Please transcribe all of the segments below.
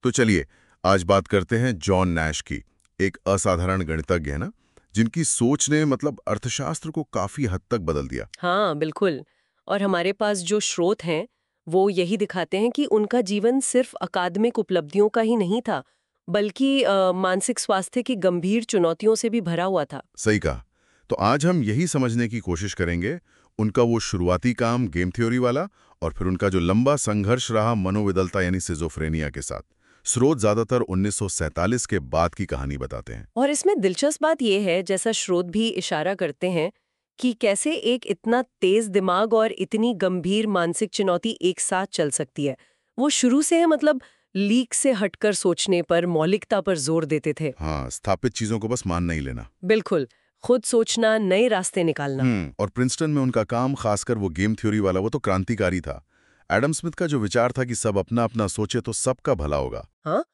तो चलिए आज बात करते हैं जॉन नैश की। एक असाधारण गणितज्ञ है ना, जिनकी सोच ने मतलब अर्थशास्त्र को काफी हद तक बदल दिया। हाँ, बिल्कुल। और हमारे पास जो स्रोत हैं, वो यही दिखाते हैं कि उनका जीवन सिर्फ अकादमिक उपलब्धियों का ही नहीं था, बल्कि मानसिक स्वास्थ्य की गंभीर चुनौतियों से भी भरा हुआ था। सही कहा। तो आज हम यही समझने की कोशिश करेंगे, उनका वो शुरुआती काम गेम थ्योरी वाला, और फिर उनका जो लंबा संघर्ष रहा मनोविदलता यानी सिजोफ्रेनिया के साथ। स्रोत ज्यादातर 1947 के बाद की कहानी बताते हैं। और इसमें दिलचस्प बात यह है, जैसा स्रोत भी इशारा करते हैं, कि कैसे एक इतना तेज दिमाग और इतनी गंभीर मानसिक चुनौती एक साथ चल सकती है। वो शुरू से है मतलब लीक से हटकर सोचने पर, मौलिकता पर जोर देते थे। हाँ, स्थापित चीजों को बस मान नहीं लेना। बिल्कुल, खुद सोचना, नए रास्ते निकालना। और प्रिंसटन में उनका काम, खासकर वो गेम थ्योरी वाला, वो तो क्रांतिकारी था। एडम स्मिथ का जो विचार था कि सब अपना अपना सोचे तो सबका भला होगा। हाँ,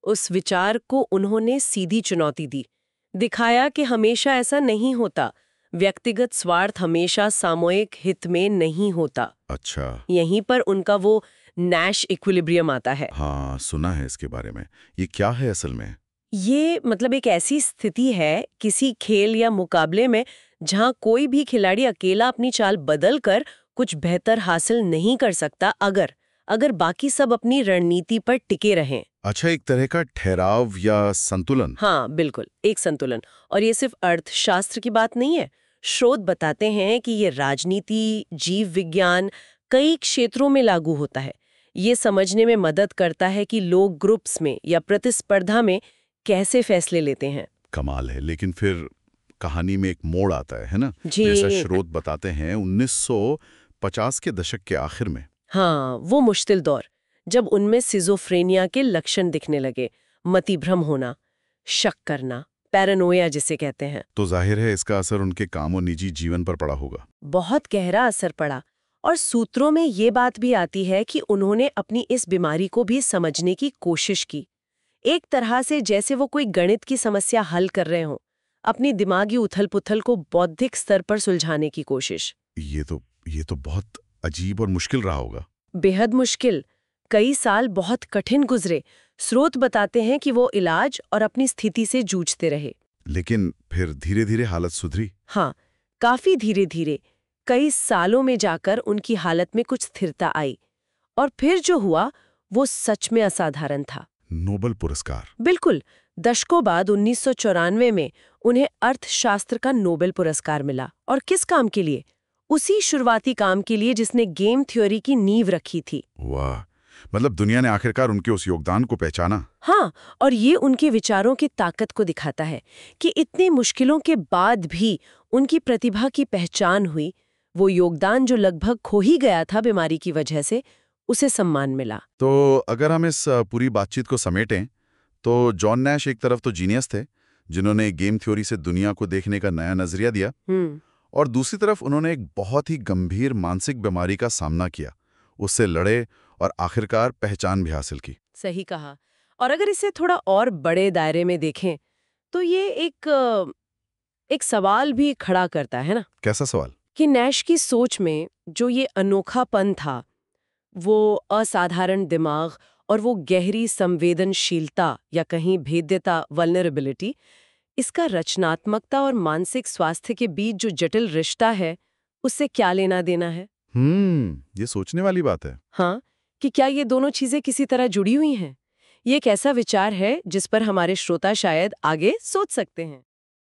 उस विचार को उन्होंने सीधी चुनौती दी। दिखाया कि हमेशा ऐसा नहीं होता, व्यक्तिगत स्वार्थ हमेशा सामूहिक हित में नहीं होता। अच्छा। यहीं पर उनका वो नैश इक्विलिब्रियम आता है। हाँ, सुना है इसके बारे में। ये क्या है असल में? ये मतलब एक ऐसी स्थिति है किसी खेल या मुकाबले में जहां कोई भी खिलाड़ी अकेला अपनी चाल बदल कर कुछ बेहतर हासिल नहीं कर सकता, अगर अगर बाकी सब अपनी रणनीति पर टिके रहें। अच्छा, एक तरह का ठहराव या संतुलन। हाँ, बिल्कुल, एक संतुलन। और ये सिर्फ अर्थशास्त्र की बात नहीं है। स्रोत बताते हैं कि ये राजनीति, जीव विज्ञान, कई क्षेत्रों में लागू होता है। ये समझने में मदद करता है कि लोग ग्रुप्स में या प्रतिस्पर्धा में कैसे फैसले लेते हैं। कमाल है। लेकिन फिर कहानी में एक मोड़ आता है ना? जैसा जी। स्रोत बताते हैं 1950 के दशक के आखिर में। हाँ, वो मुश्किल दौर, जब उनमें सिजोफ्रेनिया के लक्षण दिखने लगे, मतिभ्रम होना, शक करना, पैरानोया जिसे कहते हैं। तो जाहिर है इसका असर उनके काम और निजी जीवन पर पड़ा होगा। बहुत गहरा असर पड़ा। और सूत्रों में ये बात भी आती है कि उन्होंने अपनी इस बीमारी को भी समझने की कोशिश की, एक तरह से जैसे वो कोई गणित की समस्या हल कर रहे हों, अपनी दिमागी उथल-पुथल को बौद्धिक स्तर पर सुलझाने की कोशिश। ये तो बहुत अजीब और मुश्किल रहा होगा। बेहद मुश्किल। कई साल बहुत कठिन गुजरे। स्रोत बताते हैं कि वो इलाज और अपनी स्थिति से जूझते रहे। लेकिन फिर धीरे धीरे हालत सुधरी। हाँ, काफी धीरे धीरे, कई सालों में जाकर उनकी हालत में कुछ स्थिरता आई। और फिर जो हुआ वो सच में असाधारण था। नोबेल पुरस्कार। बिल्कुल, दशकों बाद 1994 में उन्हें अर्थशास्त्र का नोबेल पुरस्कार मिला। और किस काम के लिए? उसी शुरुआती काम के लिए जिसने गेम थ्योरी की नींव रखी थी। वाह, मतलब दुनिया ने आखिरकार उनके उस योगदान को पहचाना। हाँ, और ये उनके विचारों की ताकत को दिखाता है कि इतनी मुश्किलों के बाद भी उनकी प्रतिभा की पहचान हुई। वो योगदान जो लगभग खो ही गया था बीमारी की वजह से, उसे सम्मान मिला। तो अगर हम इस पूरी बातचीत को समेटें, तो जॉन नैश एक तरफ तो जीनियस थे, जिन्होंने गेम थ्योरी से दुनिया को देखने का नया नजरिया दिया, और दूसरी तरफ उन्होंने एक बहुत ही गंभीर मानसिक बीमारी का सामना किया, उससे लड़े और आखिरकार पहचान भी हासिल की। सही कहा। और अगर इसे थोड़ा और बड़े दायरे में देखें, तो ये एक सवाल भी खड़ा करता है ना, कैसा सवाल? कि नैश की सोच में जो ये अनोखापन था, वो असाधारण दिमाग और वो गहरी संवेदनशीलता या कहीं भेद्यता, वल्नरेबिलिटी, इसका रचनात्मकता और मानसिक स्वास्थ्य के बीच जो जटिल रिश्ता है, उससे क्या लेना देना है? ये सोचने वाली बात है। हाँ, कि क्या ये दोनों चीजें किसी तरह जुड़ी हुई हैं? ये एक ऐसा विचार है जिस पर हमारे श्रोता शायद आगे सोच सकते हैं।